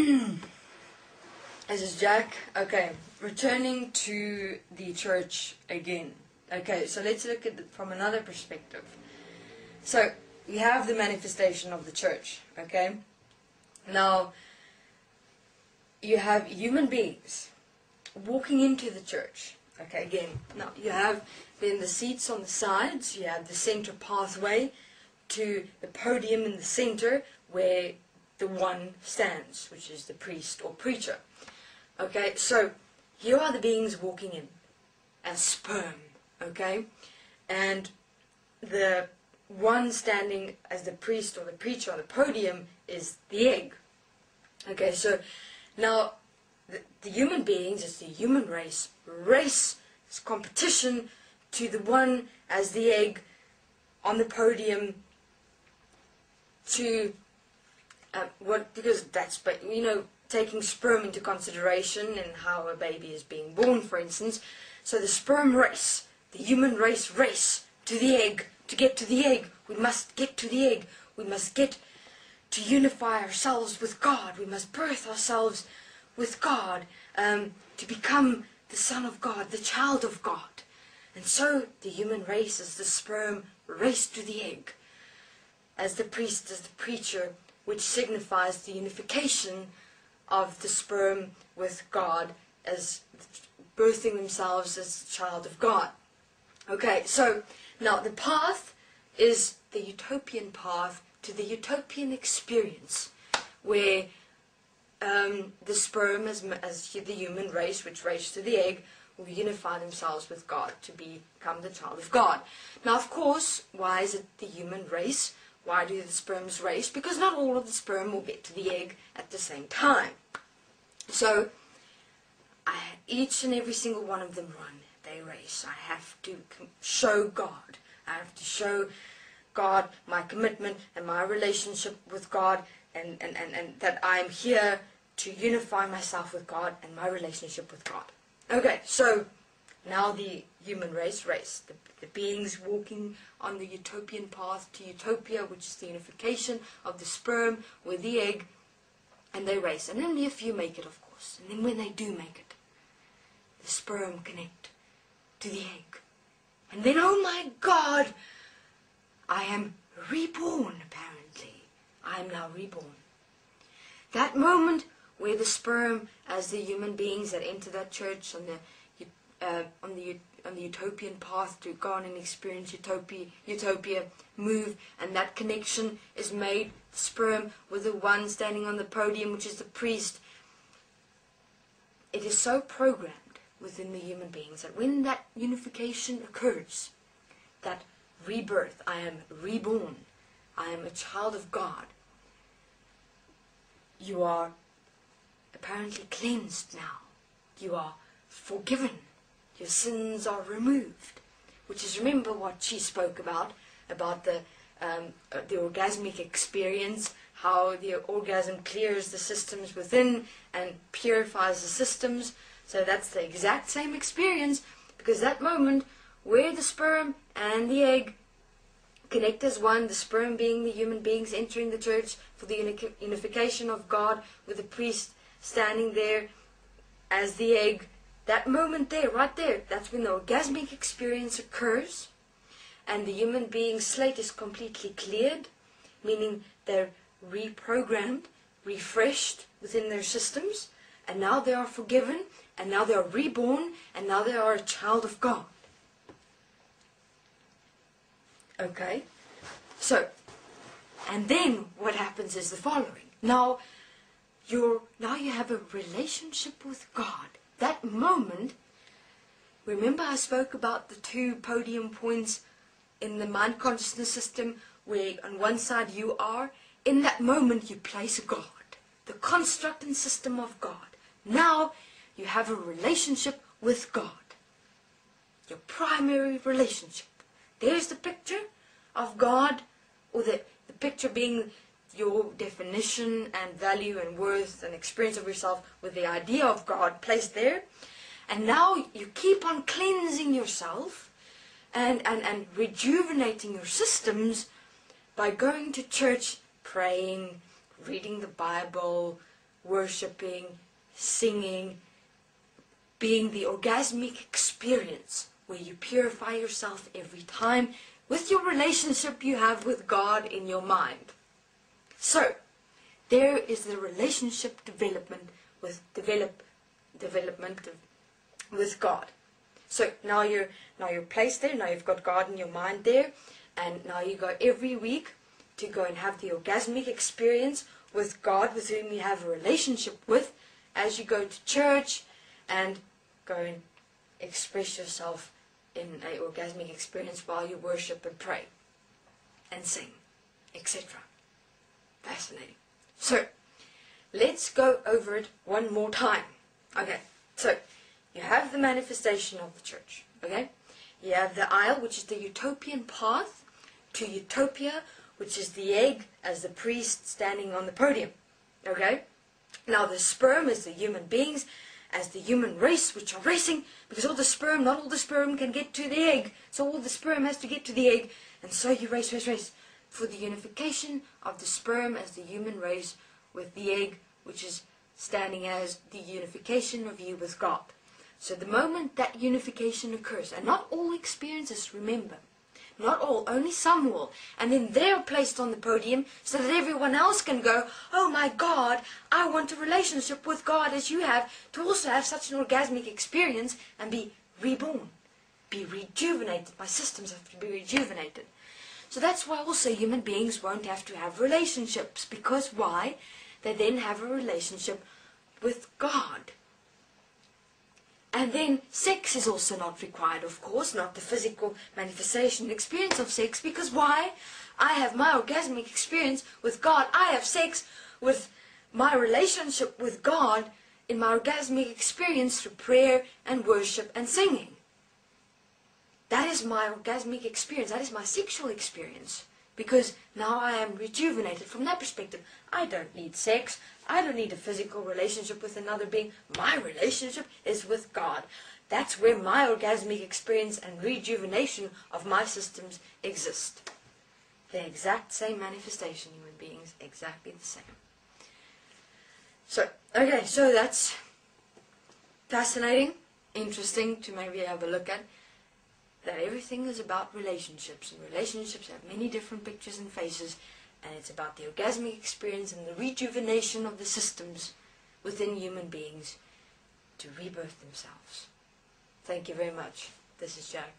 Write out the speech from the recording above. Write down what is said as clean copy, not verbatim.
This is Jack. Okay, returning to the church again. Okay, so let's look at it from another perspective. So, we have the manifestation of the church, okay? Now, you have human beings walking into the church, okay, again. Now, you have then the seats on the sides, you have the center pathway to the podium in the center where the one stands, which is the priest or preacher. Okay, so here are the beings walking in as sperm, okay? And the one standing as the priest or the preacher on the podium is the egg. Okay, so now the human beings, it's the human race, it's competition to the one as the egg on the podium to because that's, but you know, taking sperm into consideration and how a baby is being born, for instance. So the sperm race, the human race to the egg. To get to the egg, we must get to the egg. We must get to unify ourselves with God. We must birth ourselves with God to become the Son of God, the child of God. And so the human race is the sperm race to the egg, as the priest is the preacher, which signifies the unification of the sperm with God as birthing themselves as the child of God. Okay, so now the path is the utopian path to the utopian experience, where the sperm as the human race, which race to the egg, will unify themselves with God to become the child of God. Now, of course, why is it the human race? Why do the sperms race? Because not all of the sperm will get to the egg at the same time. So, each and every single one of them run. They race. I have to show God. I have to show God my commitment and my relationship with God, and that I'm here to unify myself with God and my relationship with God. Okay, so now the human race, the beings walking on the utopian path to utopia, which is the unification of the sperm with the egg, and they race. And only a few make it, of course. And then when they do make it, the sperm connect to the egg. And then, oh my God, I am reborn, apparently. I am now reborn. That moment where the sperm, as the human beings that enter that church on the utopian path to go on and experience utopia, move, and that connection is made, sperm with the one standing on the podium, which is the priest. It is so programmed within the human beings that when that unification occurs, that rebirth, I am reborn, I am a child of God, you are apparently cleansed now, you are forgiven, your sins are removed, which is, remember what she spoke about the orgasmic experience, how the orgasm clears the systems within and purifies the systems. So that's the exact same experience, because that moment where the sperm and the egg connect as one, the sperm being the human beings entering the church for the unification of God, with the priest standing there as the egg, that moment there, right there, that's when the orgasmic experience occurs, and the human being's slate is completely cleared, meaning they're reprogrammed, refreshed within their systems, and now they are forgiven, and now they are reborn, and now they are a child of God. Okay? So, and then what happens is the following. Now you have a relationship with God. That moment, remember I spoke about the two podium points in the mind consciousness system, where on one side you are, in that moment you place God, the construct and system of God. Now you have a relationship with God, your primary relationship. There's the picture of God, or the picture being your definition and value and worth and experience of yourself, with the idea of God placed there. And now you keep on cleansing yourself and rejuvenating your systems by going to church, praying, reading the Bible, worshipping, singing, being the orgasmic experience where you purify yourself every time with your relationship you have with God in your mind. So, there is the relationship development with God. So now you're placed there, now you've got God in your mind there, and now you go every week to go and have the orgasmic experience with God, with whom you have a relationship with, as you go to church and go and express yourself in an orgasmic experience while you worship and pray and sing, etc. Fascinating. So, let's go over it one more time. Okay, so you have the manifestation of the church, okay? You have the aisle, which is the utopian path to utopia, which is the egg as the priest standing on the podium, okay? Now the sperm is the human beings as the human race, which are racing, because all the sperm, not all the sperm can get to the egg, so all the sperm has to get to the egg, and so you race for the unification of the sperm as the human race with the egg, which is standing as the unification of you with God. So the moment that unification occurs, and not all experiences, remember, not all, only some will, and then they're placed on the podium so that everyone else can go, oh my God, I want a relationship with God as you have, to also have such an orgasmic experience and be reborn, be rejuvenated. My systems have to be rejuvenated. So that's why also human beings won't have to have relationships, because why? They then have a relationship with God. And then sex is also not required, of course, not the physical manifestation experience of sex, because why? I have my orgasmic experience with God. I have sex with my relationship with God in my orgasmic experience through prayer and worship and singing. That is my orgasmic experience. That is my sexual experience. Because now I am rejuvenated from that perspective. I don't need sex. I don't need a physical relationship with another being. My relationship is with God. That's where my orgasmic experience and rejuvenation of my systems exist. The exact same manifestation, human beings, exactly the same. So, okay, so that's fascinating, interesting to maybe have a look at. That everything is about relationships, and relationships have many different pictures and faces, and it's about the orgasmic experience and the rejuvenation of the systems within human beings to rebirth themselves. Thank you very much. This is Jack.